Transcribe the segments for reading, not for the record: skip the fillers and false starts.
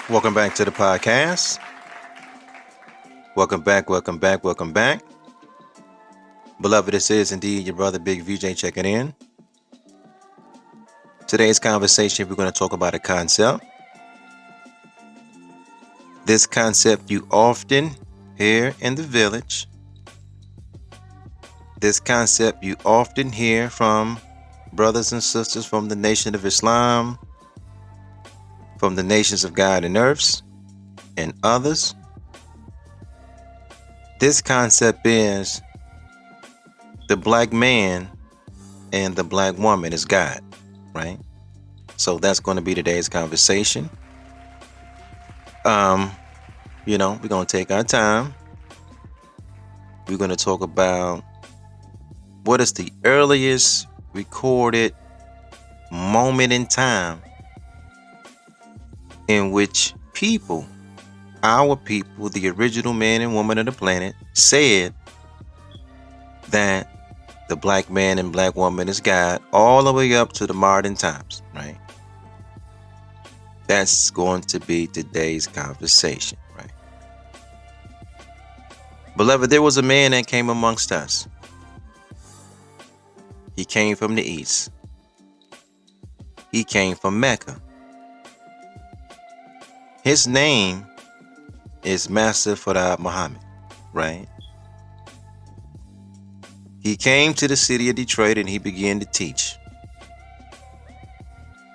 Welcome back to the podcast. Welcome back. Beloved, this is indeed your brother Big VJ checking in. Today's conversation, we're going to talk about a concept. This concept you often hear in the village. This concept you often hear from brothers and sisters from the Nation of Islam, from the nations of God and earths, and others. This concept is the black man and the black woman is God, right? So that's going to be today's conversation. We're going to take our time. We're going to talk about what is the earliest recorded moment in time in which our people, the original man and woman of the planet, said that the black man and black woman is God, all the way up to the modern times, right? That's going to be today's conversation, right? Beloved, there was a man that came amongst us. He came from the east. He came from Mecca. His name is Master Farad Muhammad, right? He came to the city of Detroit and he began to teach.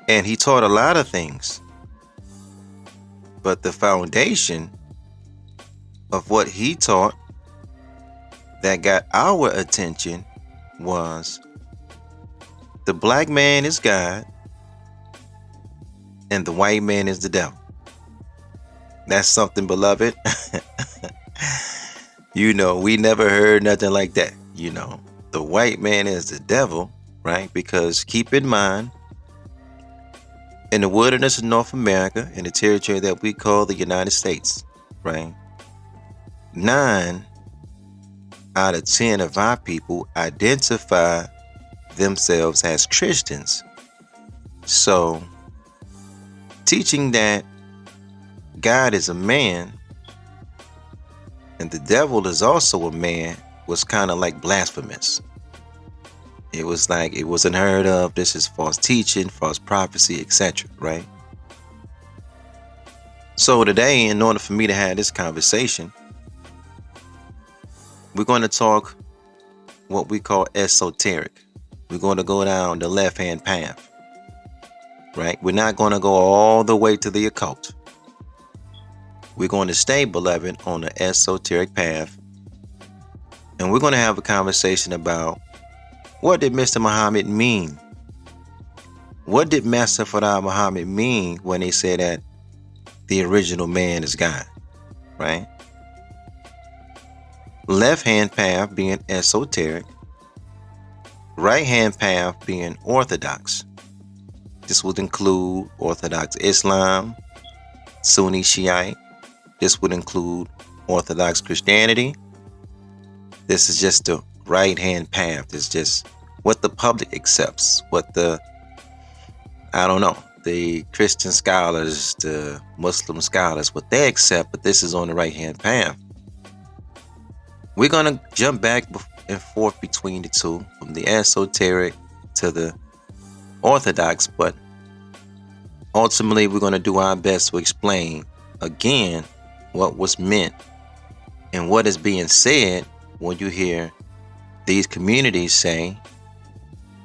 And he taught a lot of things. But the foundation of what he taught that got our attention was the black man is God and the white man is the devil. That's something, beloved. We never heard nothing like that. The white man is the devil, right? Because keep in mind, in the wilderness of North America, in the territory that we call the United States, right? 9 out of 10 of our people identify themselves as Christians. So, teaching that God is a man and the devil is also a man was kind of like blasphemous. It was like it wasn't heard of. This is false teaching, false prophecy, etc. Right? So today, in order for me to have this conversation, we're going to talk what we call esoteric. We're going to go down the left-hand path. Right? We're not going to go all the way to the occult. We're going to stay, beloved, on the esoteric path. And we're going to have a conversation about what did Mr. Muhammad mean? What did Master Farad Muhammad mean when he said that the original man is God? Right? Left-hand path being esoteric. Right-hand path being orthodox. This would include Orthodox Islam, Sunni Shiite. This would include Orthodox Christianity. This is just the right-hand path. It's just what the public accepts, what the Christian scholars, the Muslim scholars, what they accept, but this is on the right-hand path. We're going to jump back and forth between the two, from the esoteric to the orthodox, but ultimately we're going to do our best to explain again what was meant and what is being said when you hear these communities say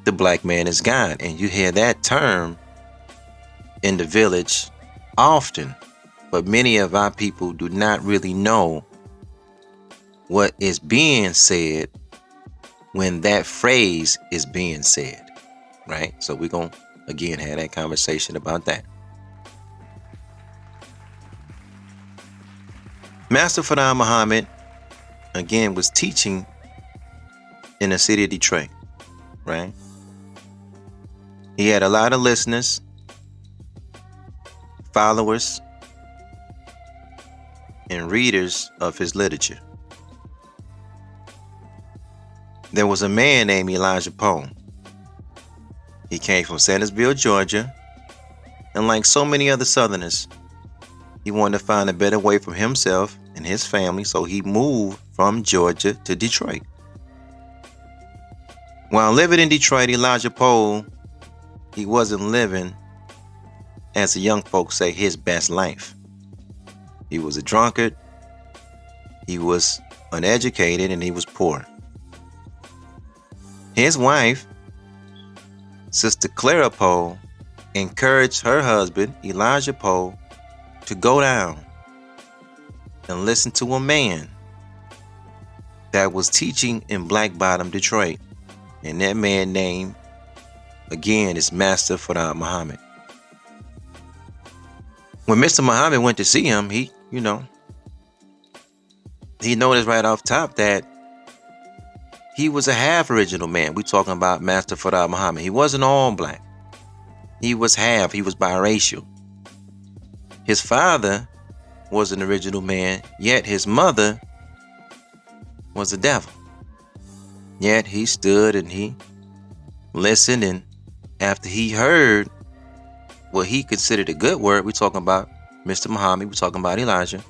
the black man is God. And you hear that term in the village often, but many of our people do not really know what is being said when that phrase is being said, right? So we're going to, again, have that conversation about that. Master Farad Muhammad, again, was teaching in the city of Detroit, right? He had a lot of listeners, followers, and readers of his literature. There was a man named Elijah Poe. He came from Sandersville, Georgia, and like so many other Southerners, He wanted to find a better way for himself and his family, so he moved from Georgia to Detroit. While living in Detroit, Elijah Poe, he wasn't living, as the young folks say, his best life. He was a drunkard, he was uneducated, and he was poor. His wife, Sister Clara Poe, encouraged her husband, Elijah Poe, to go down and listen to a man that was teaching in Black Bottom, Detroit. And that man name, again, is Master Fard Muhammad. When Mr. Muhammad went to see him, he noticed right off top that he was a half original man. We talking about Master Fard Muhammad. He wasn't all black. He was half. He was biracial. His father was an original man, yet his mother was the devil. Yet he stood and he listened, and after he heard what he considered a good word, we're talking about Mr. Muhammad, we're talking about Elijah,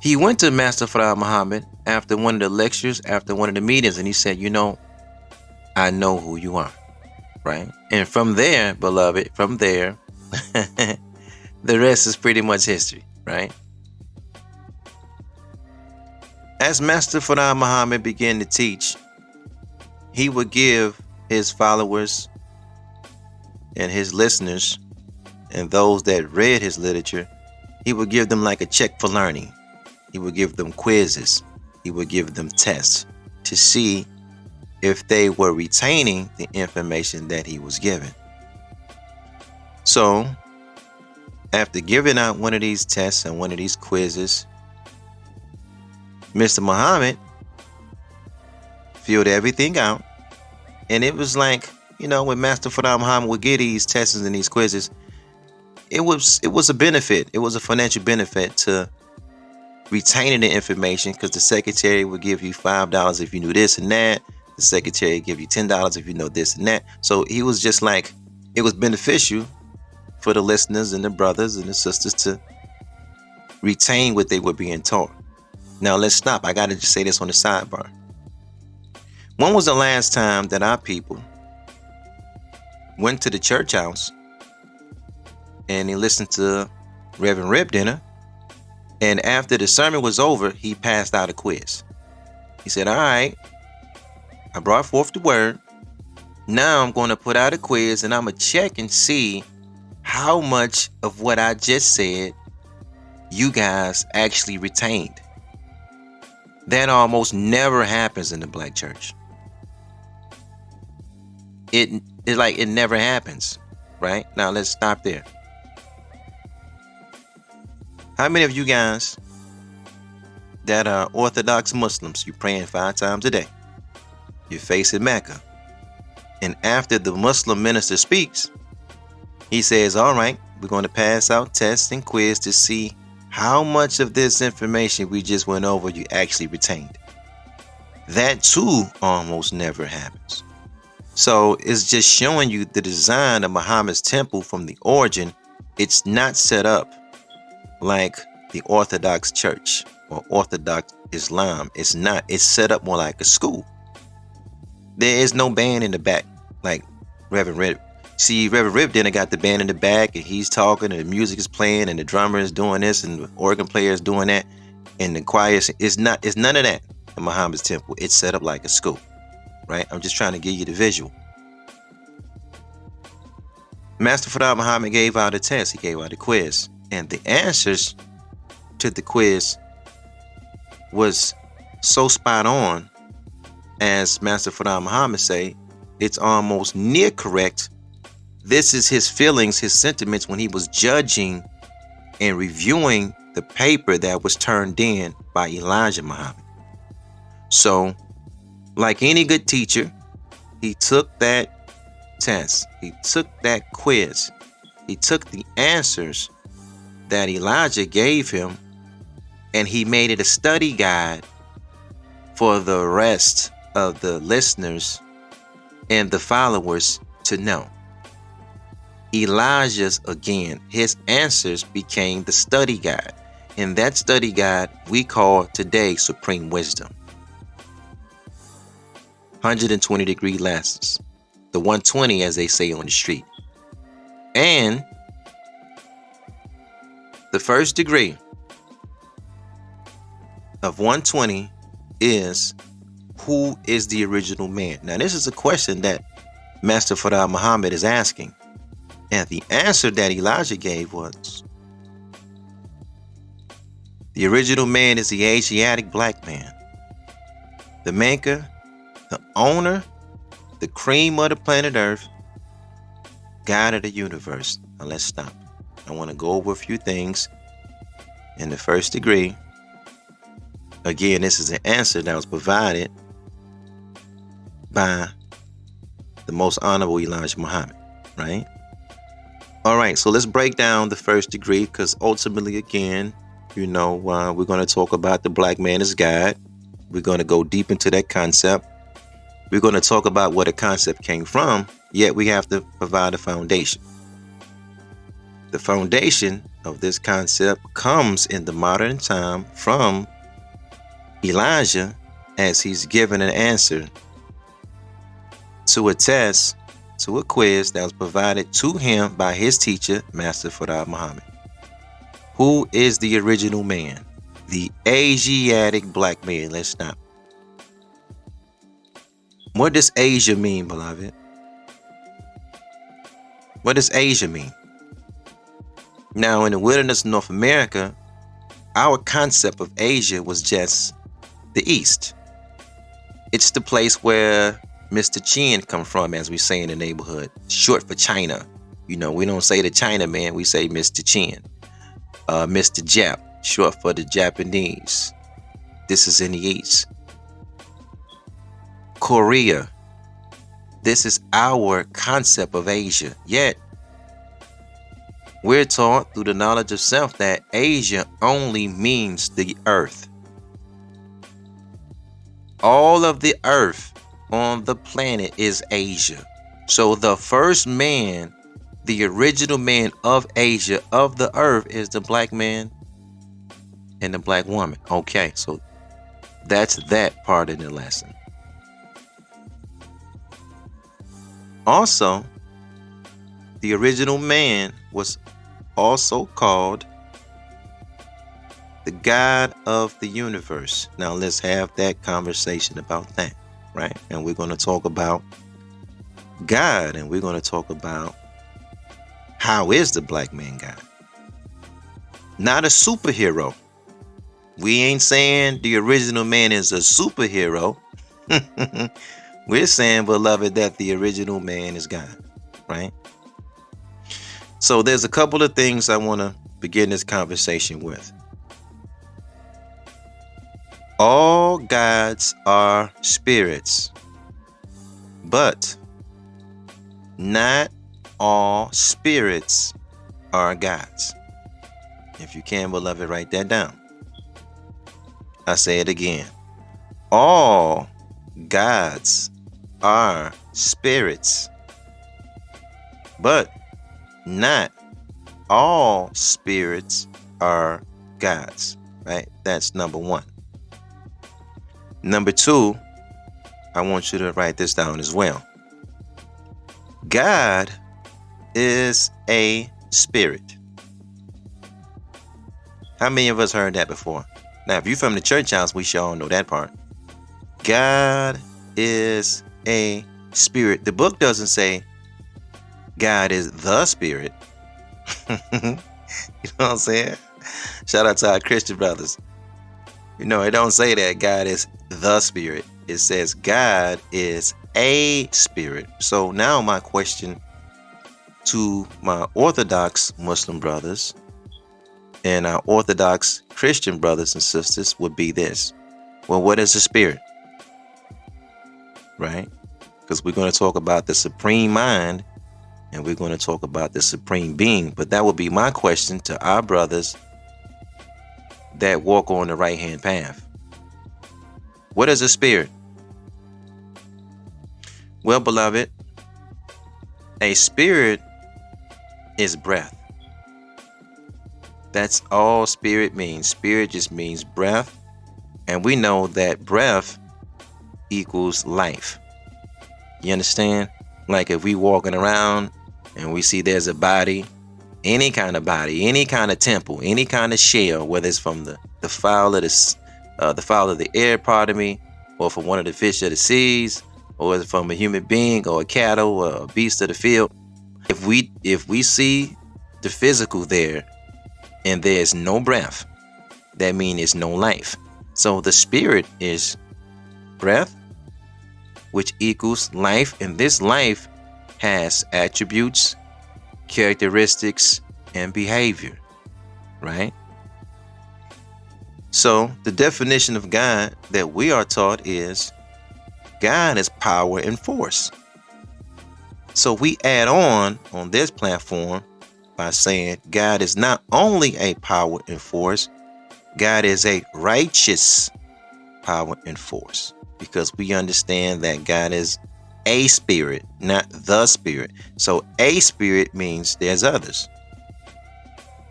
he went to Master Fard Muhammad after one of the lectures, after one of the meetings, and he said, I know who you are, right? And from there, beloved, from there, the rest is pretty much history, right? As Master Fard Muhammad began to teach, he would give his followers and his listeners and those that read his literature, he would give them like a check for learning. He would give them quizzes. He would give them tests to see if they were retaining the information that he was giving. So, after giving out one of these tests and one of these quizzes, Mr. Muhammad filled everything out. And it was like, when Master Fard Muhammad would get these tests and these quizzes, it was a benefit. It was a financial benefit to retaining the information, because the secretary would give you $5 if you knew this and that. The secretary would give you $10 if you know this and that. So he was just like, it was beneficial for the listeners and the brothers and the sisters to retain what they were being taught. Now let's stop. I got to just say this on the sidebar. When was the last time that our people went to the church house and they listened to Reverend Rib Dinner, and after the sermon was over, he passed out a quiz? He said, all right, I brought forth the word. Now I'm going to put out a quiz, and I'm going to check and see how much of what I just said you guys actually retained. That almost never happens in the black church. It never happens, right? Now let's stop there. How many of you guys that are Orthodox Muslims, you're praying 5 times a day, you're facing Mecca, and after the Muslim minister speaks, he says, all right, we're going to pass out tests and quiz to see how much of this information we just went over you actually retained? That too almost never happens. So it's just showing you the design of Muhammad's temple from the origin. It's not set up like the Orthodox Church or Orthodox Islam. It's not. It's set up more like a school. There is no band in the back like Reverend Rib. See, Reverend Rib Dinner got the band in the back, and he's talking, and the music is playing, and the drummer is doing this, and the organ player is doing that, and the choir is not. It's none of that in Muhammad's temple. It's set up like a school, right? I'm just trying to give you the visual. Master Fard Muhammad gave out a test. He gave out a quiz, and the answers to the quiz was so spot on, as Master Fard Muhammad say, it's almost near correct. This is his feelings, his sentiments when he was judging and reviewing the paper that was turned in by Elijah Muhammad. So, like any good teacher, he took that test, he took that quiz, he took the answers that Elijah gave him, and he made it a study guide for the rest of the listeners and the followers to know. Elijah's, again, his answers became the study guide. And that study guide we call today Supreme Wisdom. 120-degree lessons. The 120, as they say on the street. And the first degree of 120 is, who is the original man? Now, this is a question that Master Fard Muhammad is asking. And the answer that Elijah gave was, the original man is the Asiatic black man. The maker, the owner, the cream of the planet Earth, God of the universe. Now let's stop. I want to go over a few things in the first degree. Again, this is an answer that was provided by the most honorable Elijah Muhammad, right? All right, so let's break down the first degree, because ultimately, again, we're going to talk about the black man as God. We're going to go deep into that concept. We're going to talk about where the concept came from, yet we have to provide a foundation. The foundation of this concept comes in the modern time from Elijah, as he's given an answer to a test, to a quiz that was provided to him by his teacher, Master Fard Muhammad. Who is the original man? The Asiatic black man. Let's stop. What does Asia mean, beloved? What does Asia mean? Now, in the wilderness of North America, our concept of Asia was just the East. It's the place where Mr. Chin come from, as we say in the neighborhood, short for China. We don't say the China man, we say Mr. Chin. Mr. Jap, short for the Japanese. This is in the East. Korea. This is our concept of Asia. Yet, we're taught through the knowledge of self that Asia only means the earth. All of the earth on the planet is Asia. So the first man, the original man of Asia, of the earth, is the black man and the black woman. Okay, so that's that part of the lesson. Also, the original man was also called the God of the universe. Now let's have that conversation about that, right? And we're going to talk about God, and we're going to talk about how is the black man God? Not a superhero. We ain't saying the original man is a superhero. We're saying, beloved, that the original man is God, right? So there's a couple of things I want to begin this conversation with. All gods are spirits, but not all spirits are gods. If you can, beloved, write that down. I say it again. All gods are spirits, but not all spirits are gods, right? That's number one. Number two, I want you to write this down as well. God is a spirit. How many of us heard that before? Now, if you're from the church house, we should all know that part. God is a spirit. The book doesn't say God is the spirit. You know what I'm saying? Shout out to our Christian brothers. It don't say that God is the spirit. It says God is a spirit. So now my question to my Orthodox Muslim brothers and our Orthodox Christian brothers and sisters would be this. Well, what is a spirit? Right? Because we're going to talk about the supreme mind and we're going to talk about the supreme being. But that would be my question to our brothers that walk on the right-hand path. What is a spirit? Well, beloved, a spirit is breath. That's all spirit means. Spirit just means breath. And we know that breath equals life. You understand? Like if we walking around and we see there's a body, any kind of body, any kind of temple, any kind of shell, whether it's from the fowl of the fowl of the air, pardon me, or from one of the fish of the seas, or is it from a human being or a cattle or a beast of the field. If we see the physical there and there's no breath, that means there's no life. So the spirit is breath, which equals life, and this life has attributes, characteristics, and behavior, right? So the definition of God that we are taught is God is power and force. So we add on this platform by saying God is not only a power and force, God is a righteous power and force, because we understand that God is a spirit, not the spirit. So a spirit means there's others.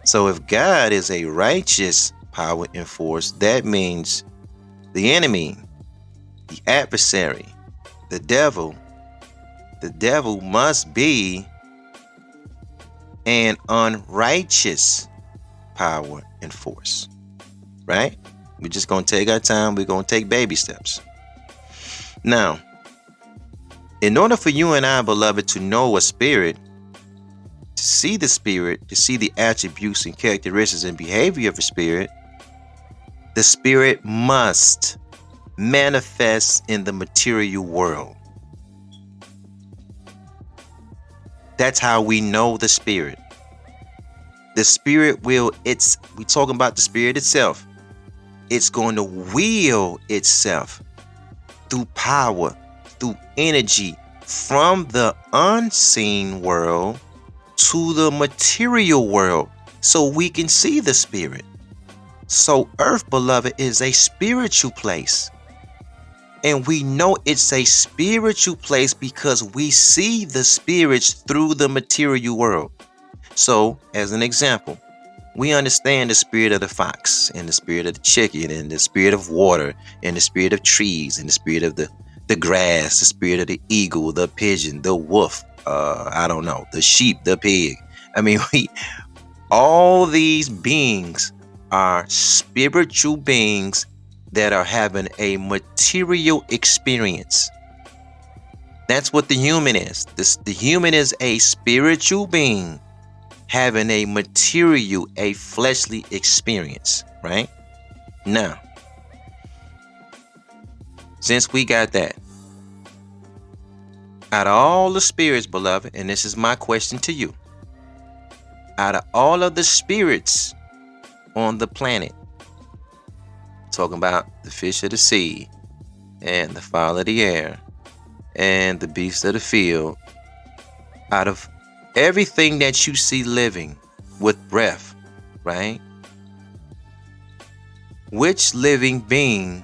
So if God is a righteous power and force, that means the enemy, the adversary, the devil must be an unrighteous power and force, right? We're just going to take our time. We're going to take baby steps. Now, in order for you and I, beloved, to know a spirit, to see the spirit, to see the attributes and characteristics and behavior of a spirit, the spirit must manifest in the material world. That's how we know the spirit. The spirit we're talking about the spirit itself. It's going to will itself through power, through energy, from the unseen world to the material world, so we can see the spirit. So earth, beloved, is a spiritual place. And we know it's a spiritual place because we see the spirits through the material world. So, as an example, we understand the spirit of the fox, and the spirit of the chicken, and the spirit of water, and the spirit of trees, and the spirit of the grass, the spirit of the eagle, the pigeon, the wolf, the sheep, the pig. I mean, all these beings are spiritual beings that are having a material experience. That's what the human is. The human is a spiritual being having a material, a fleshly experience, right? Now, since we got that, out of all the spirits, beloved, and this is my question to you, out of all of the spirits on the planet, talking about the fish of the sea and the fowl of the air and the beast of the field, out of everything that you see living with breath, right? Which living being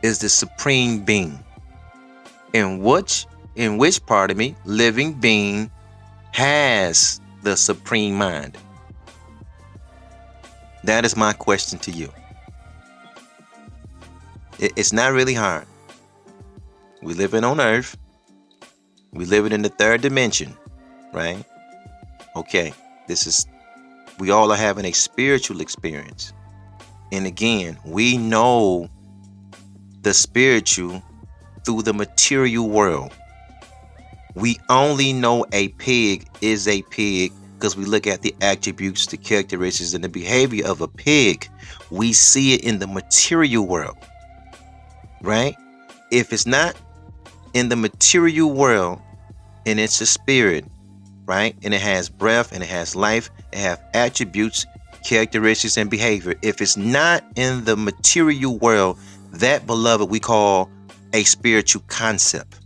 is the supreme being? In which living being has the supreme mind? That is my question to you. It's not really hard. We living on earth. We living in the third dimension, right? Okay, we all are having a spiritual experience. And again, we know the spiritual through the material world. We only know a pig is a pig because we look at the attributes, the characteristics, and the behavior of a pig. We see it in the material world, right? If it's not in the material world and it's a spirit, right? And it has breath and it has life, it has attributes, characteristics, and behavior. If it's not in the material world, that, beloved, we call a spiritual concept.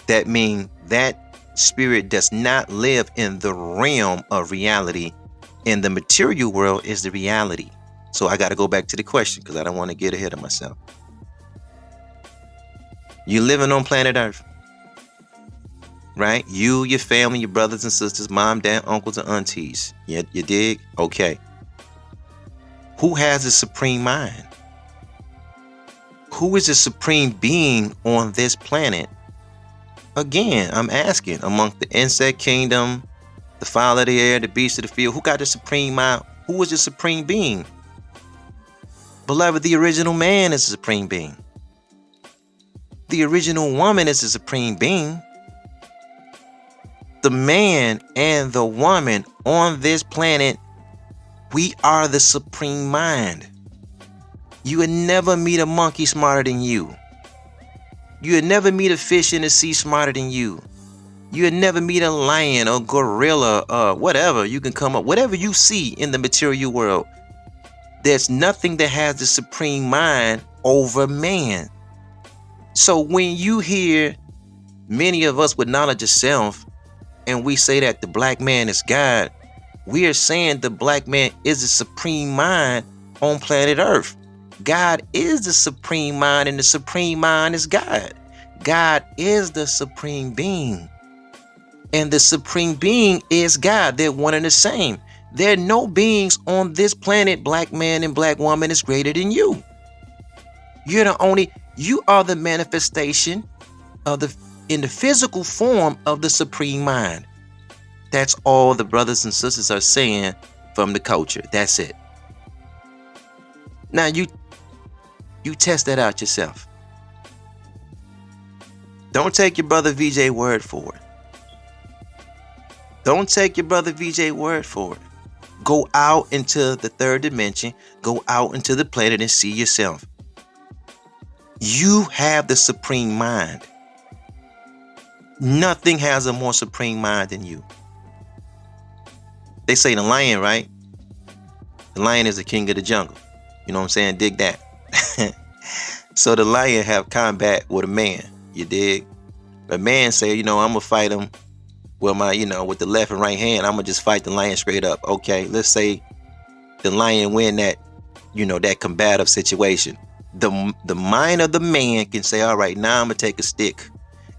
That means that spirit does not live in the realm of reality. In the material world is the reality. So I got to go back to the question because I don't want to get ahead of myself. You're living on planet Earth. right? You, your family, your brothers and sisters, mom, dad, uncles, and aunties. You dig? Okay. Who has the supreme mind? Who is the supreme being on this planet? Again, I'm asking, amongst the insect kingdom, the fowl of the air, the beast of the field, who got the supreme mind? Who is the supreme being? Beloved, the original man is the supreme being. The original woman is the supreme being. The man and the woman on this planet, we are the supreme mind. You would never meet a monkey smarter than you. You would never meet a fish in the sea smarter than you. You would never meet a lion or gorilla or whatever. You can come up, whatever you see in the material world. There's nothing that has the supreme mind over man. So when you hear many of us with knowledge of self, and we say that the black man is God, we are saying the black man is the supreme mind on planet Earth. God is the supreme mind, and the supreme mind is God. God is the supreme being, and the supreme being is God. They're one and the same. There are no beings on this planet, black man and black woman, is greater than you. You are the manifestation of in the physical form of the supreme mind. That's all the brothers and sisters are saying from the culture. That's it. Now you test that out yourself. Don't take your brother VJ word for it. Don't take your brother VJ word for it. Go out into the third dimension. Go out into the planet and see yourself. You have the supreme mind. Nothing has a more supreme mind than you. They say the lion, right? The lion is the king of the jungle. You know what I'm saying? Dig that. So the lion have combat with a man. You dig? A man say, I'm gonna fight him with my, with the left and right hand. I'm gonna just fight the lion straight up. Okay, let's say the lion win that, that combative situation. The mind of the man can say, all right, now I'm gonna take a stick,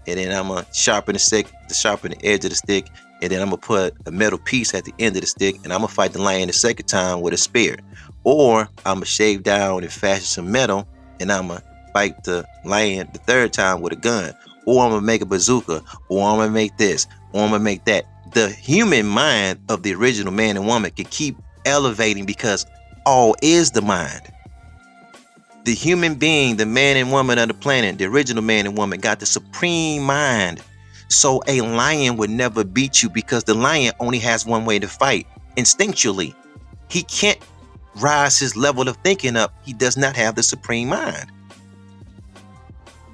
and then I'm gonna sharpen the stick, sharpen the edge of the stick, and then I'm gonna put a metal piece at the end of the stick, and I'm gonna fight the lion the second time with a spear. Or I'm gonna shave down and fashion some metal, and I'm gonna fight the lion the third time with a gun. Or I'm gonna make a bazooka, or I'm gonna make this, or I'm gonna make that. The human mind of the original man and woman can keep elevating because all is the mind. The human being, the man and woman of the planet, the original man and woman, got the supreme mind. So a lion would never beat you because the lion only has one way to fight, instinctually. He can't rise his level of thinking up. He does not have the supreme mind.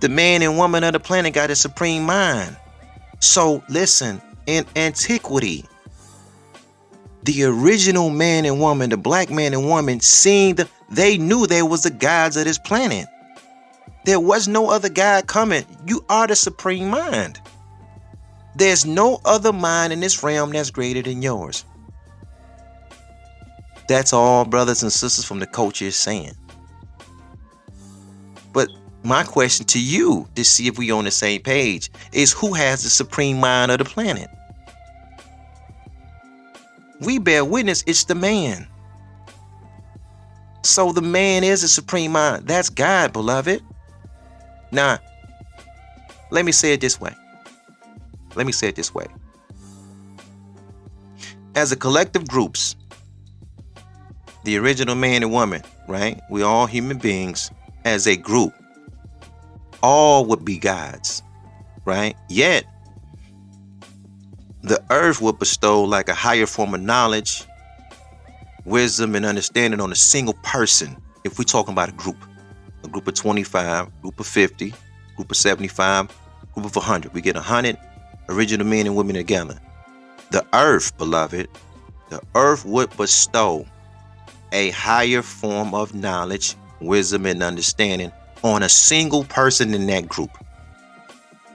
The man and woman of the planet got a supreme mind. So listen, in antiquity, the original man and woman, the black man and woman, they knew there was the gods of this planet. There was no other God coming. You are the supreme mind. There's no other mind in this realm that's greater than yours. That's all brothers and sisters from the culture is saying. But my question to you, to see if we on the same page, is who has the supreme mind of the planet? We bear witness, it's the man. So the man is the supreme mind. That's God, beloved. Now, let me say it this way. As a collective groups, the original man and woman, right? We all human beings as a group. All would be gods, right? Yet, the earth will bestow like a higher form of knowledge, wisdom, and understanding on a single person. If we're talking about a group of 25, group of 50, group of 75, group of 100. We get 100 original men and women together. The earth, beloved, the earth would bestow a higher form of knowledge, wisdom, and understanding on a single person in that group.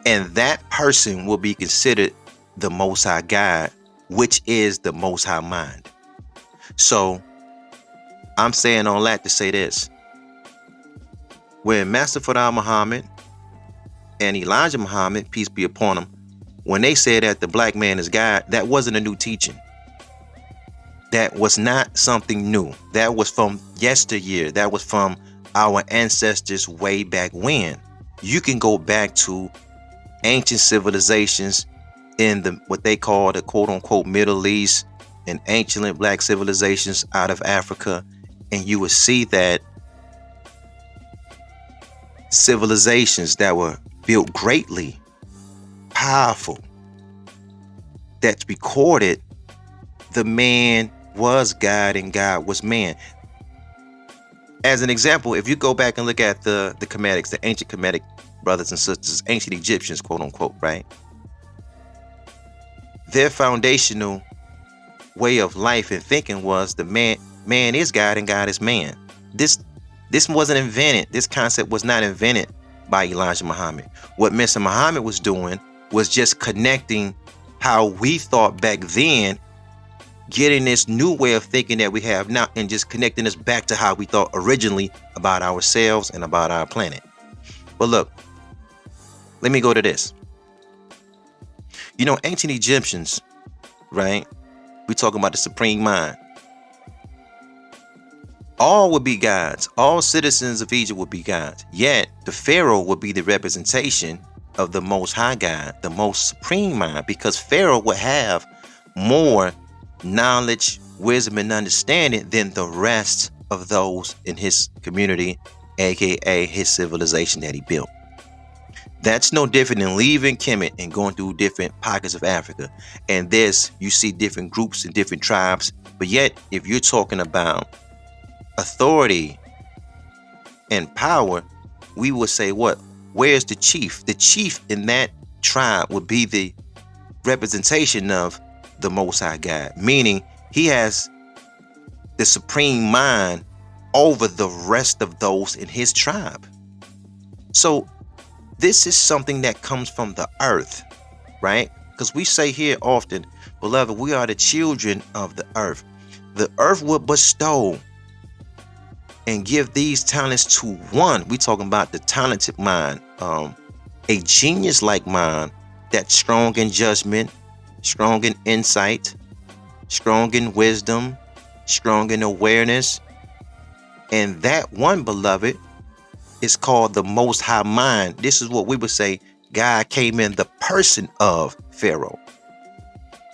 And that person will be considered the Most High God, which is the Most High Mind. So I'm saying all that to say this. When Master Fard Muhammad and Elijah Muhammad, peace be upon him, when they said that the black man is God, that wasn't a new teaching. That was not something new. That was from yesteryear. That was from our ancestors way back when. You can go back to ancient civilizations in the what they call the quote unquote Middle East and ancient black civilizations out of Africa, and you will see that civilizations that were built greatly, powerful, that's recorded the man was God and God was man. As an example, if you go back and look at the Kemetics, the ancient Kemetic brothers and sisters, ancient Egyptians, quote unquote, right? Their foundational way of life and thinking was the man is God and God is man. This wasn't invented. This concept was not invented by Elijah Muhammad. What Mr. Muhammad was doing was just connecting how we thought back then, getting this new way of thinking that we have now, and just connecting us back to how we thought originally about ourselves and about our planet. But look, let me go to this. You know, ancient Egyptians, right? We talking about the supreme mind. All would be gods. All citizens of Egypt would be gods. Yet the Pharaoh would be the representation of the Most High God, the most supreme mind, because Pharaoh would have more knowledge, wisdom, and understanding than the rest of those in his community, aka his civilization that he built. That's no different than leaving Kemet and going through different pockets of Africa. And this, you see different groups and different tribes. But yet, if you're talking about authority and power, we would say what? Where's the chief? The chief in that tribe would be the representation of the Most High God, meaning he has the supreme mind over the rest of those in his tribe. So this is something that comes from the earth, right? Because we say here often, beloved, we are the children of the earth. The earth will bestow and give these talents to one. We talking about the talented mind, a genius-like mind that's strong in judgment, strong in insight, strong in wisdom, strong in awareness. And that one, beloved, is called the Most High Mind. This is what we would say God came in the person of Pharaoh.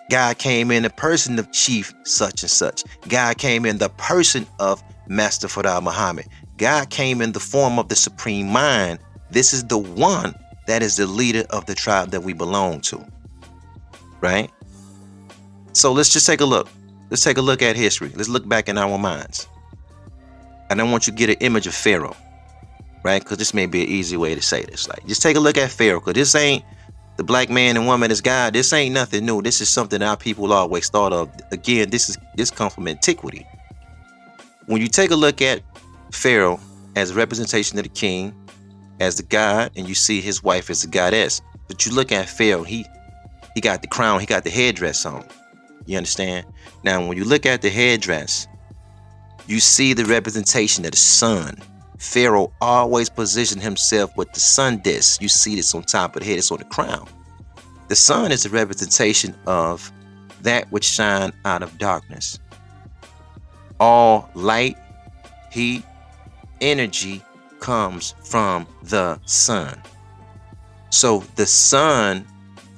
God came in the person of Chief such and such. God came in the person of Master Fard Muhammad. God came in the form of the Supreme Mind. This is the one that is the leader of the tribe that we belong to. Right? So let's just take a look. Let's take a look at history. Let's look back in our minds. And I want you to get an image of Pharaoh. Right? Because this may be an easy way to say this. Like, just take a look at Pharaoh. Because this ain't the black man and woman is God. This ain't nothing new. This is something our people always thought of. Again, this comes from antiquity. When you take a look at Pharaoh as a representation of the king, as the god, and you see his wife as the goddess. But you look at Pharaoh, he got the crown, he got the headdress on. You understand? Now, when you look at the headdress, you see the representation of the sun. Pharaoh always positioned himself with the sun disk. You see this on top of the head, it's on the crown. The sun is a representation of that which shine out of darkness. All light, heat, energy comes from the sun. So the sun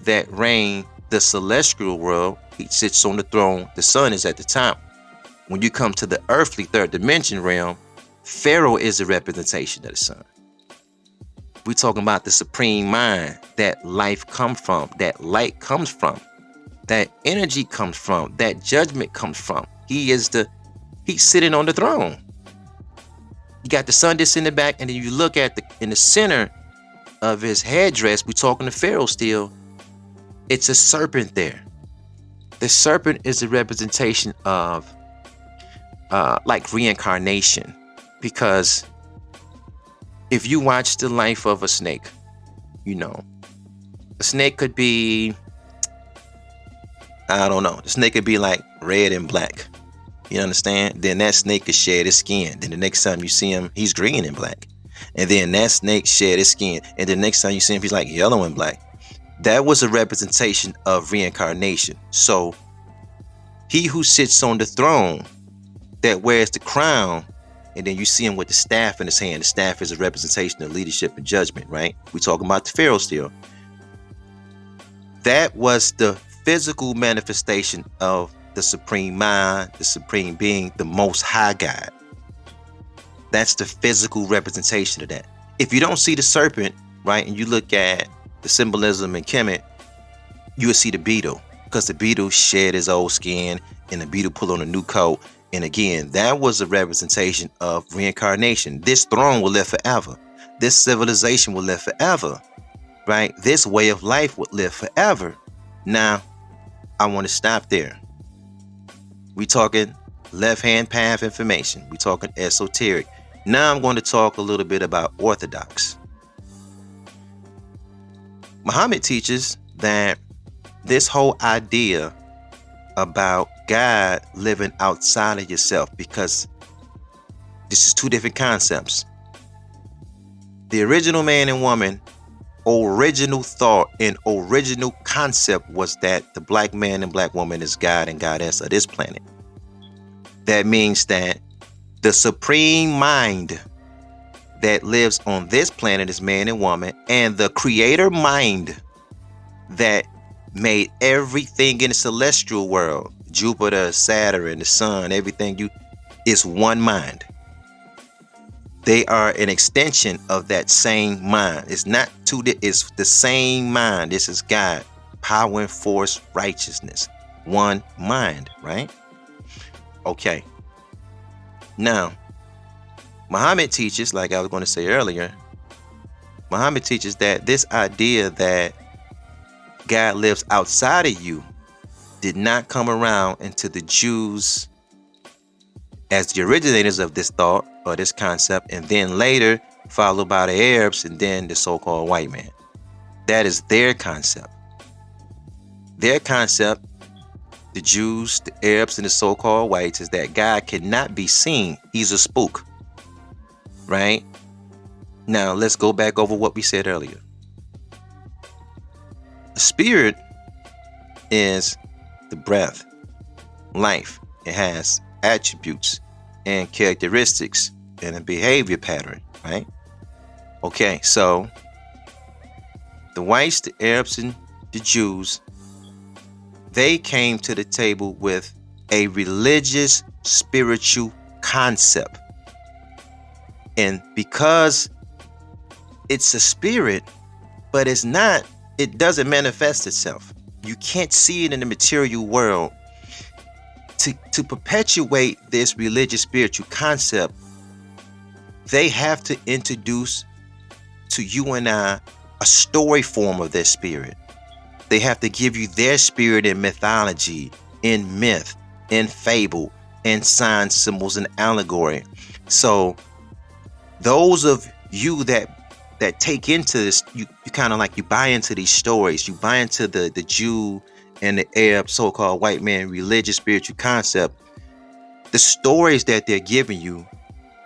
that reigns the celestial world, he sits on the throne. The sun is at the top. When you come to the earthly third dimension realm, Pharaoh is a representation of the sun. We're talking about the supreme mind that life comes from, that light comes from, that energy comes from, that judgment comes from. He's sitting on the throne. You got the sun disk in the back, and then you look at in the center of his headdress, we're talking to Pharaoh still, it's a serpent there. The serpent is a representation of like reincarnation. Because if you watch the life of a snake, you know, a snake could be, I don't know, the snake could be like red and black. You understand? Then that snake could shed his skin. Then the next time you see him, he's green and black. And then that snake shed his skin. And the next time you see him, he's like yellow and black. That was a representation of reincarnation. So he who sits on the throne that wears the crown, and then you see him with the staff in his hand. The staff is a representation of leadership and judgment, right? We're talking about the Pharaoh still. That was the physical manifestation of the supreme mind, the supreme being, the most high God. That's the physical representation of that. If you don't see the serpent, right, and you look at the symbolism in Kemet, you will see the beetle, because the beetle shed his old skin and the beetle put on a new coat. And again, that was a representation of reincarnation. This throne will live forever. This civilization will live forever, right? This way of life will live forever. Now, I want to stop there. We talking left-hand path information. We talking esoteric. Now I'm going to talk a little bit about orthodox. Muhammad teaches that this whole idea about God living outside of yourself, because this is two different concepts. The original man and woman, original thought and original concept was that the black man and black woman is God and goddess of this planet. That means that the supreme mind that lives on this planet is man and woman, and the creator mind that made everything in the celestial world, Jupiter, Saturn, the sun, everything, is one mind. They are an extension of that same mind. It's not two, it's the same mind. This is God, power and force, righteousness, one mind, right? Okay. Now, Muhammad teaches, like I was going to say earlier, Muhammad teaches that this idea that God lives outside of you did not come around until the Jews, as the originators of this thought or this concept, and then later followed by the Arabs and then the so-called white man. That is their concept. Their concept, the Jews, the Arabs, and the so-called whites, is that God cannot be seen. He's a spook, right? Now, let's go back over what we said earlier. The spirit is the breath, life. It has attributes and characteristics and a behavior pattern, right? Okay, so the whites, the Arabs, and the Jews, they came to the table with a religious, spiritual concept. And because it's a spirit, but it's not, it doesn't manifest itself. You can't see it in the material world. To perpetuate this religious spiritual concept, they have to introduce to you and I a story form of their spirit. They have to give you their spirit in mythology, in myth, in fable, in signs, symbols, and allegory. So those of you that take into this, you kind of like, you buy into these stories. You buy into the Jew and the Arab so-called white man religious spiritual concept. The stories that they're giving you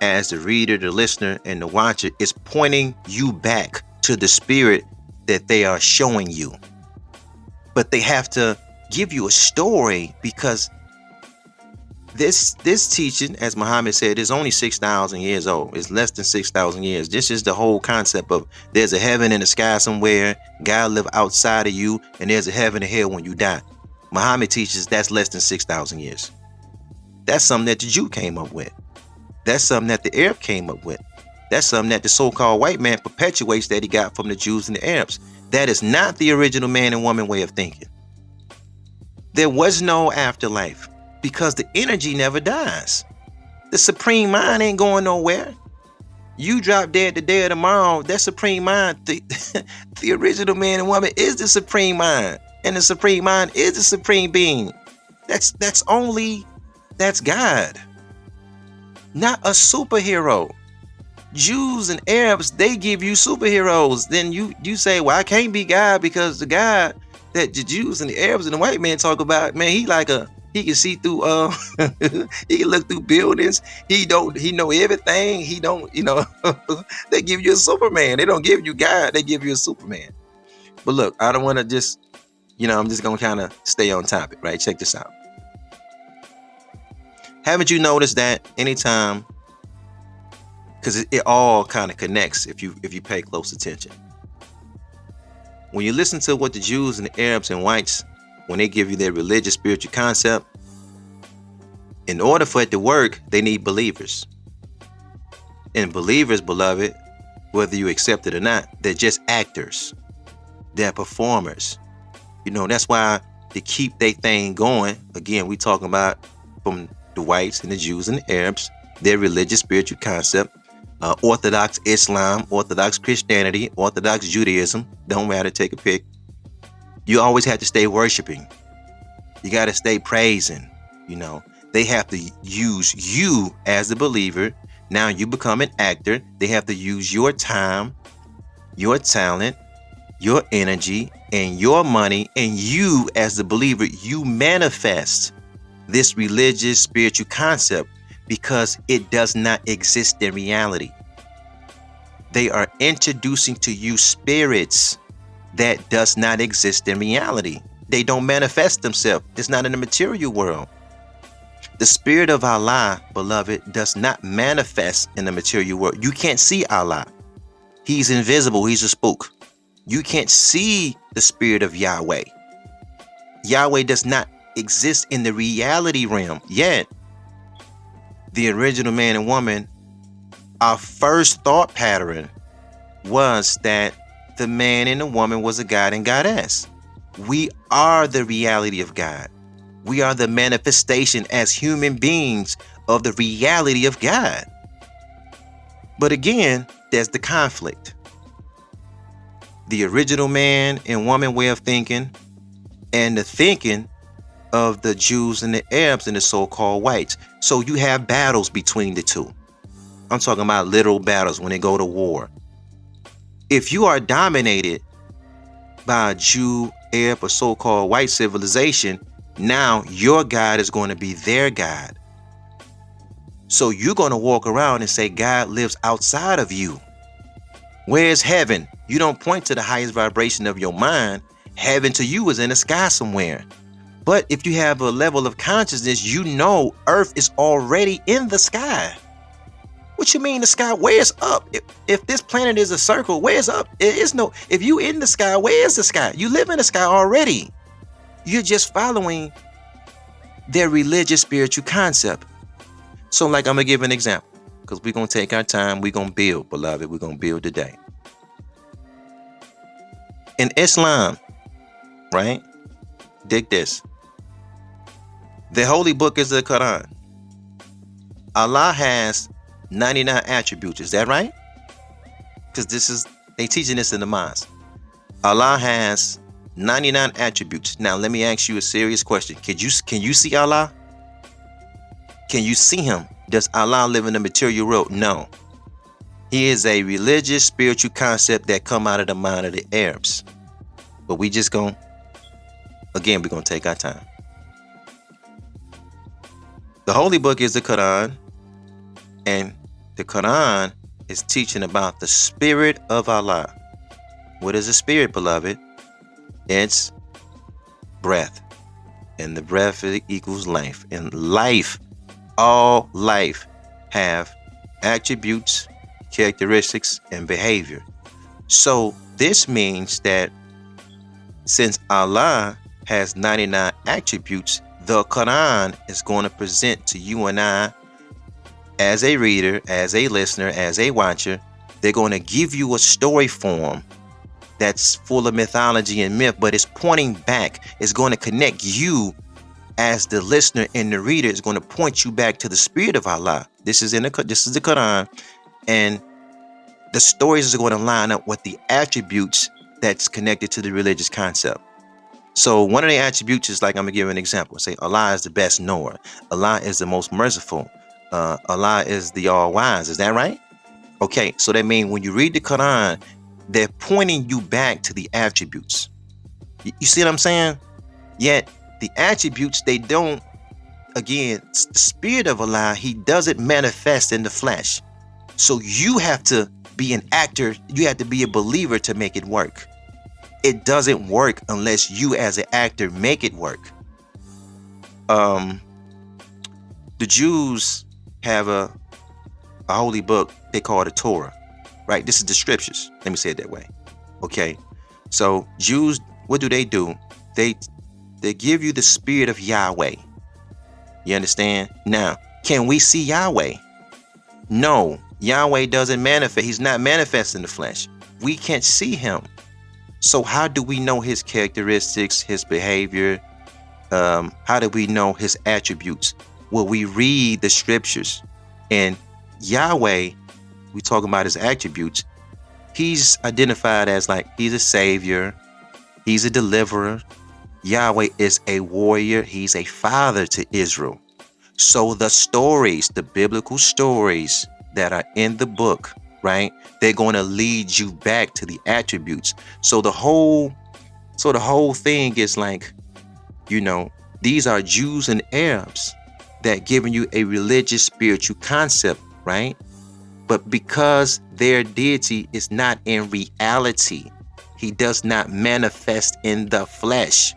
as the reader, the listener, and the watcher is pointing you back to the spirit that they are showing you. But they have to give you a story, because this teaching, as Muhammad said, is only 6,000 years old. It's less than 6,000 years. This is the whole concept of there's a heaven in the sky somewhere. God live outside of you, and there's a heaven and hell when you die. Muhammad teaches that's less than 6,000 years. That's something that the Jew came up with. That's something that the Arab came up with. That's something that the so-called white man perpetuates that he got from the Jews and the Arabs. That is not the original man and woman way of thinking. There was no afterlife, because the energy never dies. The supreme mind ain't going nowhere. You drop dead today or tomorrow, that supreme mind, the original man and woman is the supreme mind. And the supreme mind is the supreme being. That's God. Not a superhero. Jews and Arabs, they give you superheroes. Then you say, well, I can't be God, because the God that the Jews and the Arabs and the white man talk about, man, he can see through he can look through buildings. He know everything. He don't, they give you a Superman. They don't give you God, they give you a Superman. But look, I don't want to just, I'm just going to kind of stay on topic, right? Check this out. Haven't you noticed that anytime, because it all kind of connects if you pay close attention. When you listen to what the Jews and the Arabs and whites, when they give you their religious spiritual concept, in order for it to work, they need believers. And believers, beloved, whether you accept it or not, they're just actors. They're performers. That's why to keep their thing going, again, we talking about from the whites and the Jews and the Arabs, their religious spiritual concept, Orthodox Islam, Orthodox Christianity, Orthodox Judaism, don't matter, take a pick. You always have to stay worshiping. You got to stay praising. They have to use you as a believer. Now you become an actor. They have to use your time, your talent, your energy, and your money. And you as the believer, you manifest this religious spiritual concept because it does not exist in reality. They are introducing to you spirits that does not exist in reality. They don't manifest themselves. It's not in the material world. The spirit of Allah, beloved, does not manifest in the material world. You can't see Allah. He's invisible. He's a spook. You can't see the spirit of Yahweh. Yahweh does not exist in the reality realm yet. The original man and woman, our first thought pattern was that the man and the woman was a god and goddess. We are the reality of God. We are the manifestation as human beings of the reality of God. But again, there's the conflict. The original man and woman way of thinking and the thinking of the Jews and the Arabs and the so-called whites. So you have battles between the two. I'm talking about literal battles when they go to war. If you are dominated by a Jew, Arab, or so-called white civilization, now your God is going to be their God. So you're going to walk around and say God lives outside of you. Where's heaven? You don't point to the highest vibration of your mind. Heaven to you is in the sky somewhere. But if you have a level of consciousness, you know Earth is already in the sky. What you mean the sky? Where's up? If this planet is a circle, where's up? It is no. If you in the sky, where's the sky? You live in the sky already. You're just following their religious spiritual concept. So like I'm going to give an example because we're going to take our time. We're going to build, beloved. We're going to build today. In Islam, right? Dig this. The holy book is the Quran. Allah has 99 attributes. Is that right? Because they teaching this in the mosque. Allah has 99 attributes. Now, let me ask you a serious question. Can you see Allah? Can you see him? Does Allah live in the material world? No. He is a religious, spiritual concept that come out of the mind of the Arabs. But we're going to take our time. The holy book is the Quran. And the Quran is teaching about the spirit of Allah. What is a spirit, beloved? It's breath. And the breath equals life. And life, all life, have attributes, characteristics, and behavior. So this means that since Allah has 99 attributes, the Quran is going to present to you and I, as a reader, as a listener, as a watcher, they're going to give you a story form that's full of mythology and myth, but it's pointing back. It's going to connect you as the listener, and the reader is going to point you back to the spirit of Allah. This is the Quran, and the stories are going to line up with the attributes that's connected to the religious concept. So one of the attributes is, like, I'm gonna give an example. Say Allah is the best knower. Allah is the most merciful. Allah is the all-wise. Is that right? Okay, so that means when you read the Quran, they're pointing you back to the attributes. You see what I'm saying? Yet the attributes, they don't, again, the spirit of Allah, he doesn't manifest in the flesh. So you have to be an actor. You have to be a believer to make it work. It doesn't work unless you as an actor make it work. The Jews have a holy book they call the Torah, right? This is the scriptures. Let me say it that way. Okay. So Jews, what do? They give you the spirit of Yahweh. You understand? Now, can we see Yahweh? No, Yahweh doesn't manifest. He's not manifest in the flesh. We can't see him. So how do we know his characteristics, his behavior? How do we know his attributes? Well, we read the scriptures. And Yahweh, we talk about his attributes. He's identified as like, he's a savior. He's a deliverer. Yahweh is a warrior. He's a father to Israel. So the stories, the biblical stories that are in the book, right? They're going to lead you back to the attributes. So the whole thing is like, you know, these are Jews and Arabs that giving you a religious spiritual concept, right? But because their deity is not in reality, he does not manifest in the flesh.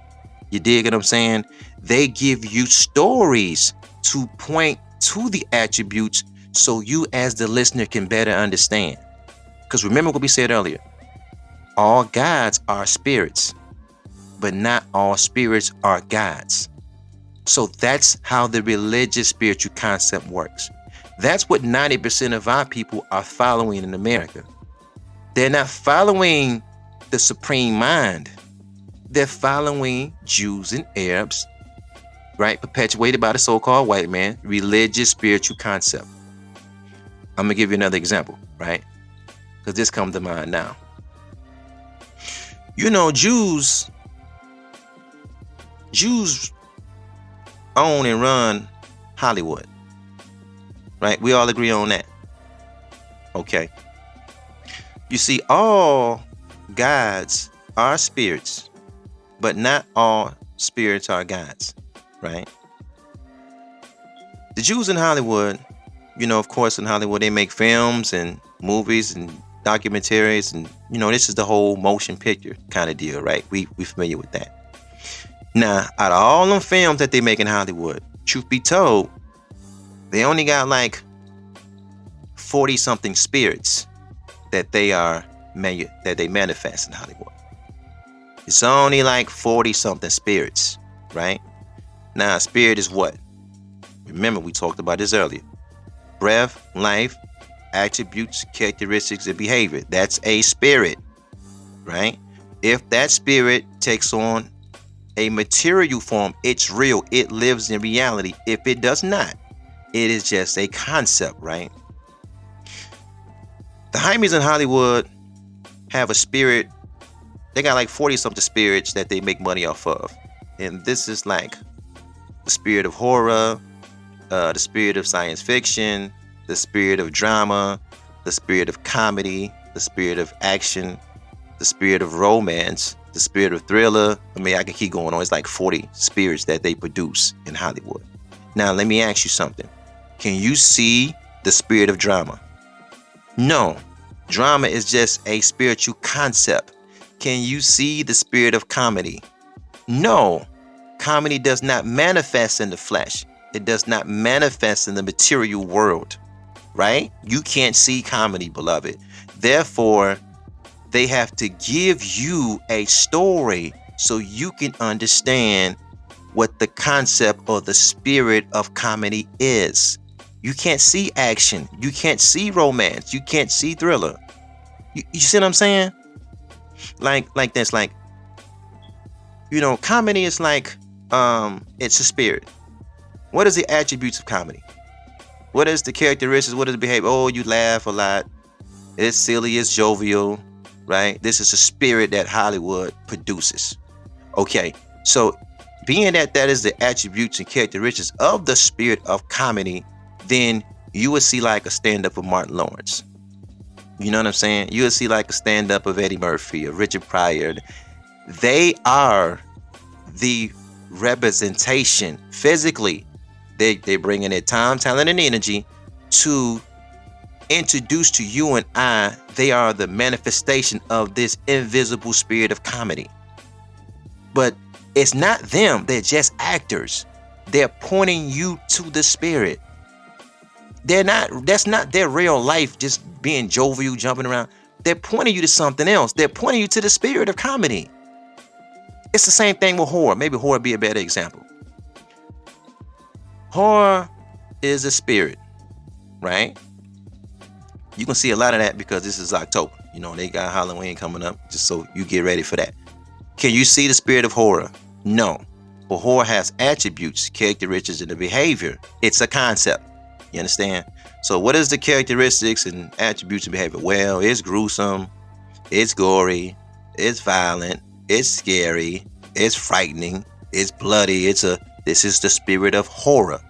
You dig what I'm saying? They give you stories to point to the attributes so you as the listener can better understand. Because remember what we said earlier, all gods are spirits, but not all spirits are gods. So that's how the religious spiritual concept works. That's what 90% of our people are following in America. They're not following the supreme mind. They're following Jews and Arabs, right? Perpetuated by the so-called white man, religious spiritual concept. I'm going to give you another example, right? Because this comes to mind now. You know, Jews own and run Hollywood, right? We all agree on that. Okay. You see, all gods are spirits, but not all spirits are gods, right? The Jews in Hollywood, you know, of course, in Hollywood, they make films and movies and documentaries, and, you know, this is the whole motion picture kind of deal, right? We familiar with that. Now, out of all them films that they make in Hollywood, truth be told, they only got like 40 something spirits that they manifest in Hollywood. It's only like 40 something spirits, right? Now, a spirit is what? Remember, we talked about this earlier. Breath, life, attributes, characteristics, and behavior. That's a spirit, right? If that spirit takes on a material form, it's real. It lives in reality. If it does not, it is just a concept, right? The homies in Hollywood have a spirit. They got like 40 something spirits that they make money off of. And this is like the spirit of horror, the spirit of science fiction, the spirit of drama, the spirit of comedy, the spirit of action, the spirit of romance, the spirit of thriller. I mean, I can keep going on. It's like 40 spirits that they produce in Hollywood. Now, let me ask you something. Can you see the spirit of drama? No. Drama is just a spiritual concept. Can you see the spirit of comedy? No. Comedy does not manifest in the flesh. It does not manifest in the material world, right? You can't see comedy, beloved. Therefore, they have to give you a story so you can understand what the concept or the spirit of comedy is. You can't see action. You can't see romance. You can't see thriller. You see what I'm saying? Like this, like, you know, comedy is like, it's a spirit. What is the attributes of comedy? What is the characteristics? What is the behavior? Oh, you laugh a lot. It's silly, it's jovial, right? This is a spirit that Hollywood produces. Okay, so being that is the attributes and characteristics of the spirit of comedy, then you would see like a stand-up of Martin Lawrence. You know what I'm saying? You would see like a stand-up of Eddie Murphy or Richard Pryor. They are the representation physically. They bring in their time, talent, and energy to introduced to you and I, they are the manifestation of this invisible spirit of comedy. But it's not them. They're just actors. They're pointing you to the spirit. That's not their real life, just being jovial, jumping around. They're pointing you to something else. They're pointing you to the spirit of comedy. It's the same thing with horror. Maybe horror be a better example. Horror is a spirit, right? You can see a lot of that because this is October. You know, they got Halloween coming up, just so you get ready for that. Can you see the spirit of horror? No. But horror has attributes, characteristics, and the behavior. It's a concept. You understand? So what is the characteristics and attributes of behavior? Well, it's gruesome, it's gory, it's violent, it's scary, it's frightening, it's bloody. This is the spirit of horror.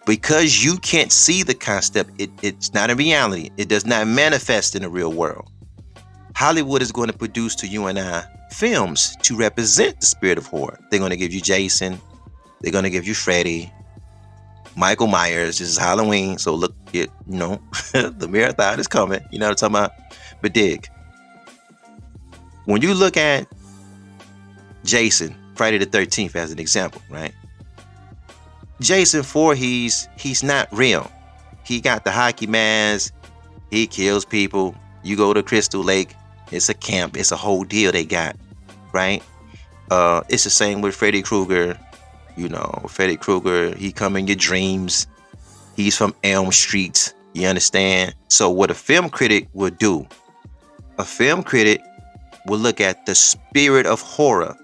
Because you can't see the concept, it's not a reality. It does not manifest in the real world. Hollywood is going to produce to you and I films to represent the spirit of horror. They're going to give you Jason. They're going to give you Freddy, Michael Myers. This is Halloween, so look, the marathon is coming. You know what I'm talking about? But dig, when you look at Jason, Friday the 13th as an example, right? Jason 4, he's not real. He got the hockey mask. He kills people. You go to Crystal Lake. It's a camp. It's a whole deal they got, right? It's the same with Freddy Krueger. Freddy Krueger, he come in your dreams. He's from Elm Street. You understand? So what a film critic would do, a film critic will look at the spirit of horror,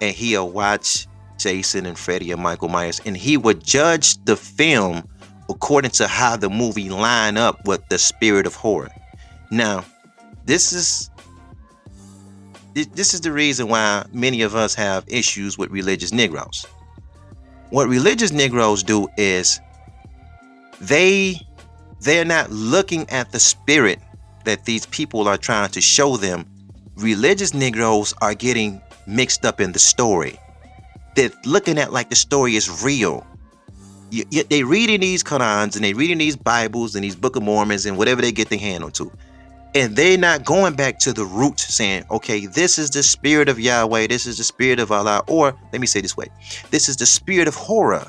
and he'll watch Jason and Freddy and Michael Myers, and he would judge the film according to how the movie line up with the spirit of horror. Now, this is the reason why many of us have issues with religious Negroes. What religious Negroes do is they're not looking at the spirit that these people are trying to show them. Religious Negroes are getting mixed up in the story. They're looking at like the story is real. They reading these Qurans and they reading these Bibles and these Book of Mormons and whatever they get their hand onto. And they're not going back to the roots saying, okay, this is the spirit of Yahweh. This is the spirit of Allah. Or let me say this way. This is the spirit of horror.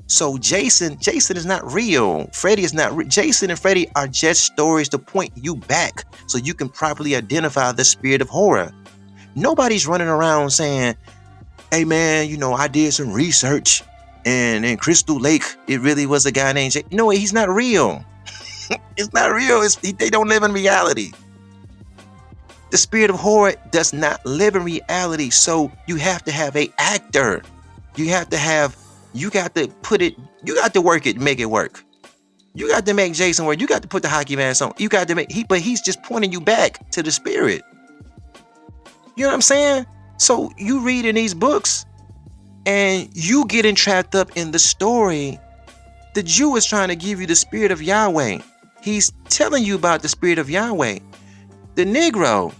So Jason is not real. Freddy is not real. Jason and Freddy are just stories to point you back so you can properly identify the spirit of horror. Nobody's running around saying, hey man, I did some research and in Crystal Lake, it really was a guy named Jason. No, he's not real. It's not real. They don't live in reality. The spirit of horror does not live in reality. So you have to have an actor. You got to work it, make it work. You got to make Jason work. You got to put the hockey mask on. You got to but he's just pointing you back to the spirit. You know what I'm saying? So you read in these books and you getting trapped up in the story. The Jew is trying to give you the spirit of Yahweh. He's telling you about the spirit of Yahweh. The Negro,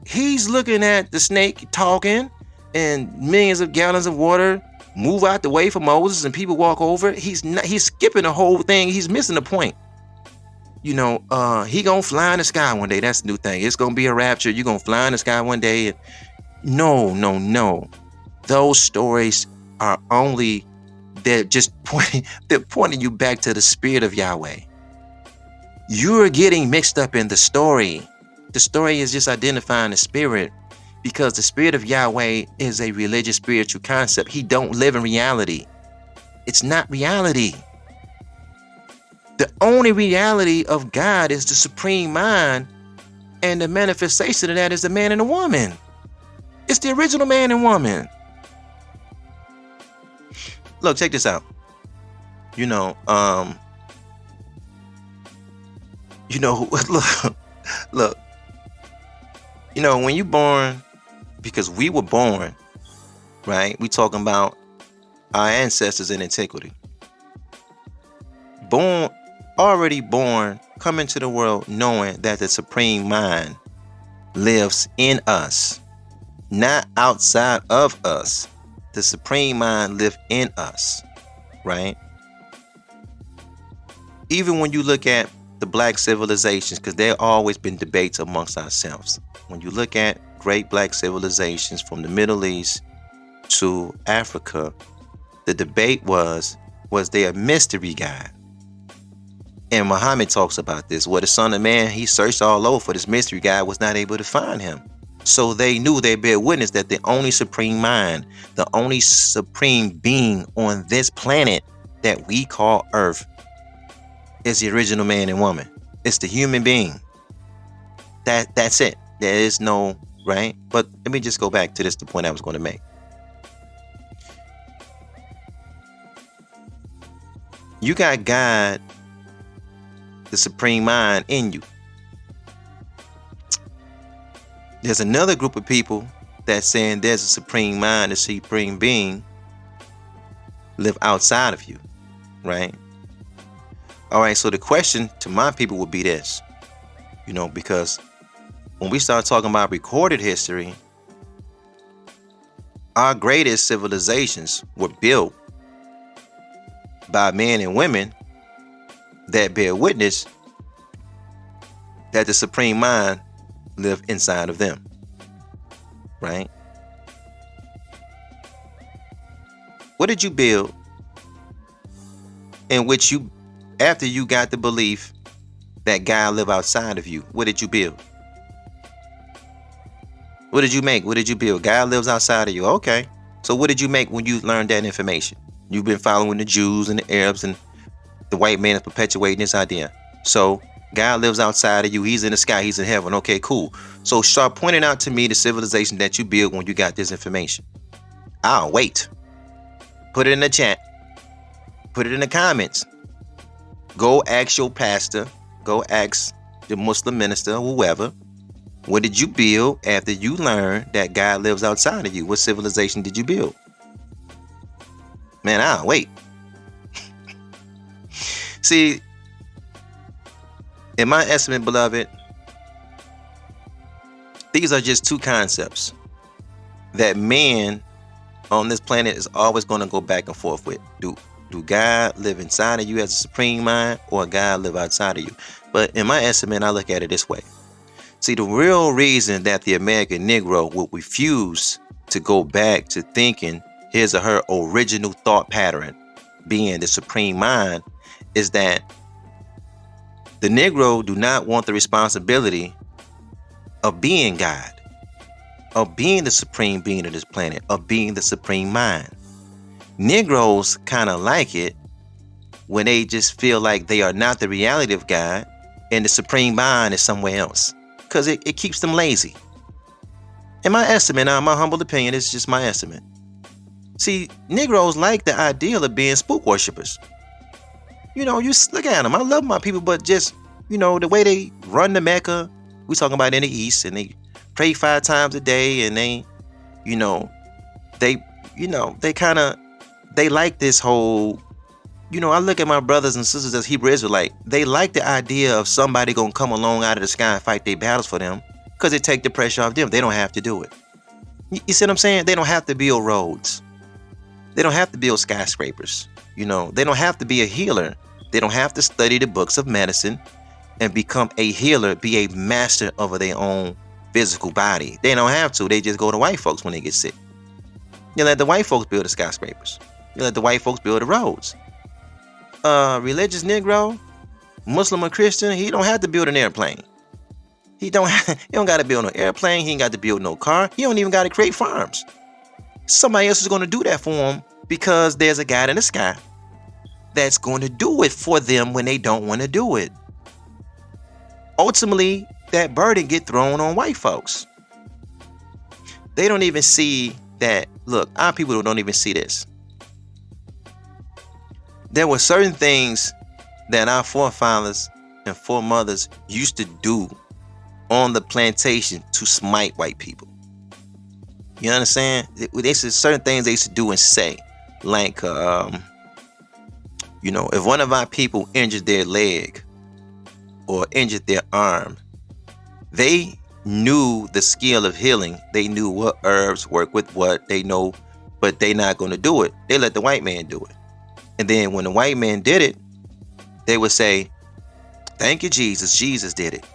he's looking at the snake talking and millions of gallons of water move out the way for Moses and people walk over. He's skipping the whole thing. He's missing the point. He gonna fly in the sky one day. That's the new thing. It's gonna be a rapture. You're gonna fly in the sky one day. No. Those stories are only, they're pointing you back to the spirit of Yahweh. You're getting mixed up in the story. The story is just identifying the spirit, because the spirit of Yahweh is a religious spiritual concept. He don't live in reality. It's not reality. The only reality of God is the supreme mind, and the manifestation of that is the man and the woman. It's the original man and woman. Look, check this out. Look. When you born, because we were born, right? We talking about our ancestors in antiquity. Already born, come into the world knowing that the supreme mind lives in us, not outside of us. The supreme mind lives in us, right? Even when you look at the black civilizations, because there always been debates amongst ourselves. When you look at great black civilizations from the Middle East to Africa, the debate was there a mystery God? And Muhammad talks about this, where the Son of Man, he searched all over for this mystery God, was not able to find him. So they knew, they bear witness that the only supreme mind, the only supreme being on this planet that we call Earth is the original man and woman. It's the human being. That's it. There is no, right? But let me just go back to this, the point I was going to make. You got God, the supreme mind, in you. There's another group of people that's saying there's a supreme mind, a supreme being live outside of you, right? All right, so the question to my people would be this, because when we start talking about recorded history, our greatest civilizations were built by men and women that bear witness that the supreme mind live inside of them, right? What did you build in which you, after you got the belief that God live outside of you, what did you build? What did you make? What did you build? God lives outside of you. Okay. So what did you make when you learned that information? You've been following the Jews and the Arabs, and the white man is perpetuating this idea. So God lives outside of you. He's in the sky. He's in heaven. Okay, cool. So start pointing out to me the civilization that you built when you got this information. I'll wait. Put it in the chat. Put it in the comments. Go ask your pastor. Go ask the Muslim minister, whoever. What did you build after you learned that God lives outside of you? What civilization did you build? Man, I'll wait. See, in my estimate, beloved, these are just two concepts that man on this planet is always going to go back and forth with. Do God live inside of you as a supreme mind, or God live outside of you? But in my estimate, I look at it this way. See, the real reason that the American Negro would refuse to go back to thinking his or her original thought pattern being the supreme mind is that the Negro do not want the responsibility of being God, of being the supreme being of this planet, of being the supreme mind. Negroes kind of like it when they just feel like they are not the reality of God and the supreme mind is somewhere else, because it keeps them lazy. In my estimate, now, my humble opinion, it's just my estimate. See, Negroes like the ideal of being spook worshippers. You look at them. I love my people, but just, the way they run the Mecca, we talking about in the East, and they pray 5 times a day, and they like this whole, I look at my brothers and sisters as Hebrew Israelite. They like the idea of somebody gonna come along out of the sky and fight their battles for them, because it take the pressure off them. They don't have to do it. You see what I'm saying? They don't have to build roads. They don't have to build skyscrapers. They don't have to be a healer. They don't have to study the books of medicine and become a healer, be a master over their own physical body. They don't have to. They just go to white folks when they get sick. You let the white folks build the skyscrapers. You let the white folks build the roads. Religious Negro, Muslim or Christian, he don't have to build an airplane. He don't got to build no airplane. He ain't got to build no car. He don't even got to create farms. Somebody else is going to do that for him, because there's a God in the sky that's going to do it for them when they don't want to do it. Ultimately, that burden get thrown on white folks. They don't even see that. Look, our people don't even see this. There were certain things that our forefathers and foremothers used to do on the plantation to smite white people. You understand? They said certain things they used to do and say, like, if one of our people injured their leg or injured their arm, they knew the skill of healing. They knew what herbs work with what. They know, but they not going to do it. They let the white man do it. And then when the white man did it, they would say, Thank you, Jesus. Jesus did it.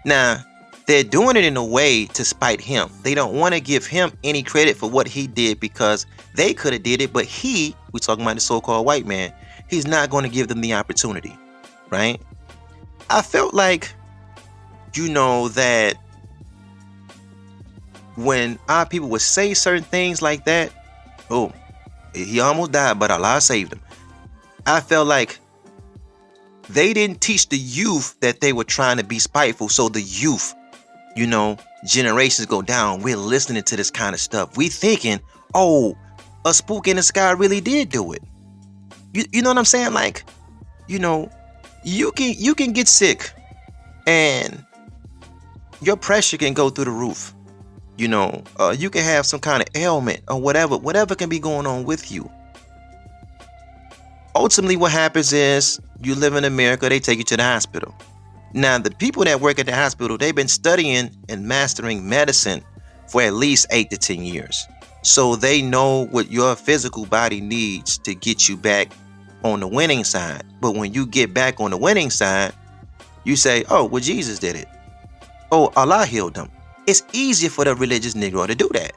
Now, they're doing it in a way to spite him. They don't want to give him any credit for what he did because they could have did it, but we're talking about the so-called white man, he's not going to give them the opportunity, right? I felt like, that when our people would say certain things like that, oh, he almost died, but Allah saved him. I felt like they didn't teach the youth that they were trying to be spiteful. So the youth, generations go down. We're listening to this kind of stuff. We thinking, oh, a spook in the sky really did do it. You know what I'm saying? Like, you can get sick and your pressure can go through the roof. You can have some kind of ailment or whatever can be going on with you. Ultimately, what happens is you live in America, they take you to the hospital. Now, the people that work at the hospital, they've been studying and mastering medicine for at least 8 to 10 years. So they know what your physical body needs to get you back on the winning side. But when you get back on the winning side, you say, oh, well, Jesus did it. Oh, Allah healed them. It's easier for the religious Negro to do that.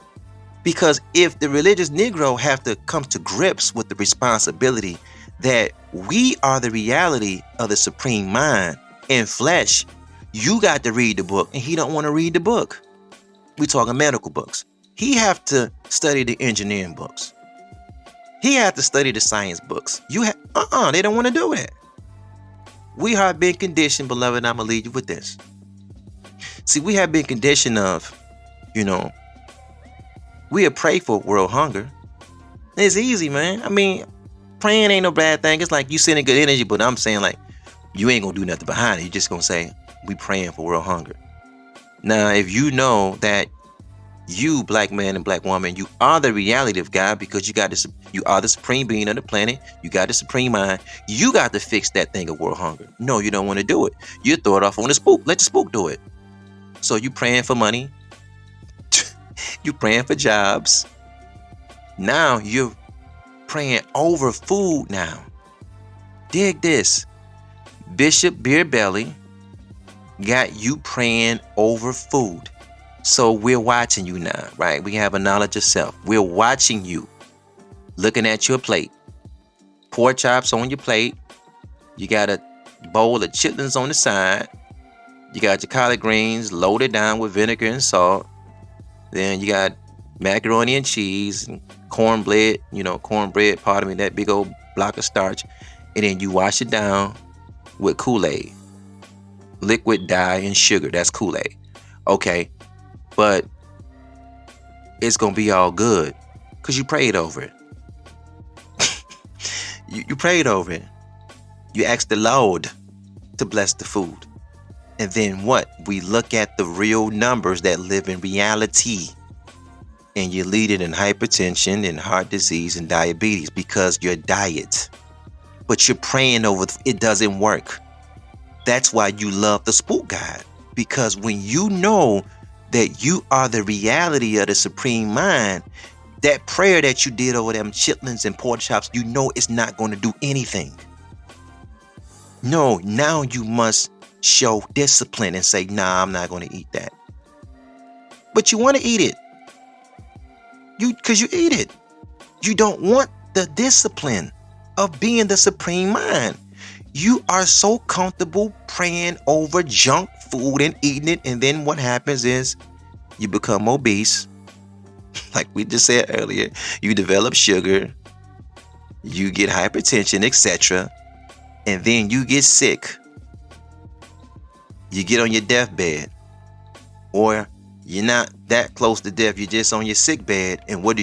Because if the religious Negro have to come to grips with the responsibility that we are the reality of the supreme mind in flesh, you got to read the book, and he don't want to read the book. We talking medical books. He have to study the engineering books. He have to study the science books. They don't want to do that. We have been conditioned, beloved, and I'm gonna leave you with this. See, we have been conditioned of, we'll pray for world hunger. It's easy, man. I mean, praying ain't no bad thing. It's like you sending good energy, but I'm saying like, you ain't gonna do nothing behind it. You're just gonna say, we praying for world hunger. Now, if you know that you, black man and black woman, you are the reality of God because you are the supreme being of the planet. You got the supreme mind. You got to fix that thing of world hunger. No, you don't want to do it. You throw it off on the spook. Let the spook do it. So you praying for money. You praying for jobs. Now you're praying over food now. Dig this. Bishop Beer Belly got you praying over food. So we're watching you now, right? We have a knowledge of self. We're watching you, looking at your plate. Pork chops on your plate. You got a bowl of chitlins on the side. You got your collard greens loaded down with vinegar and salt. Then you got macaroni and cheese and cornbread, that big old block of starch. And then you wash it down with Kool-Aid. Liquid dye and sugar. That's Kool-Aid. Okay. But it's going to be all good because you prayed over it. you prayed over it. You asked the Lord to bless the food. And then what? We look at the real numbers that live in reality. And you lead it in hypertension and heart disease and diabetes because your diet. But you're praying over it doesn't work. That's why you love the spook guide. Because when you know that you are the reality of the supreme mind, that prayer that you did over them chitlins and pork chops, it's not going to do anything. No, now you must show discipline and say, nah, I'm not going to eat that. But you want to eat it. Because you eat it. You don't want the discipline of being the supreme mind. You are so comfortable praying over junk food and eating it. And then what happens is you become obese. Like we just said earlier, you develop sugar, you get hypertension, etc. And then you get sick. You get on your deathbed. Or you're not that close to death. You're just on your sick bed. And what do?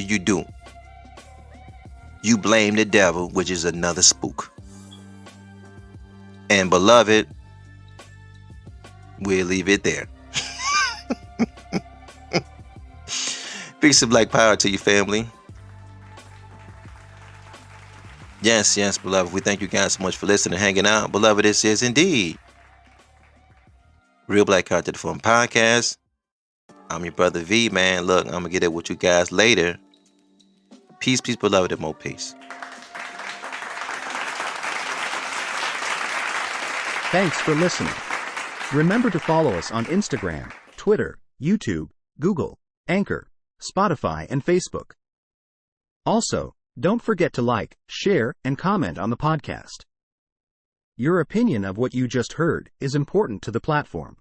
You blame the devil, which is another spook. And beloved, we'll leave it there. Peace and black power to your family. Yes, beloved. We thank you guys so much for listening and hanging out. Beloved, this is indeed Real Black Content Form Podcast. I'm your brother V, man. Look, I'm going to get it with you guys later. Peace, beloved, and more peace. Thanks for listening. Remember to follow us on Instagram, Twitter, YouTube, Google, Anchor, Spotify, and Facebook. Also, don't forget to like, share, and comment on the podcast. Your opinion of what you just heard is important to the platform.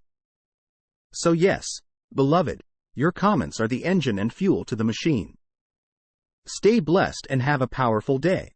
So yes, beloved, your comments are the engine and fuel to the machine. Stay blessed and have a powerful day.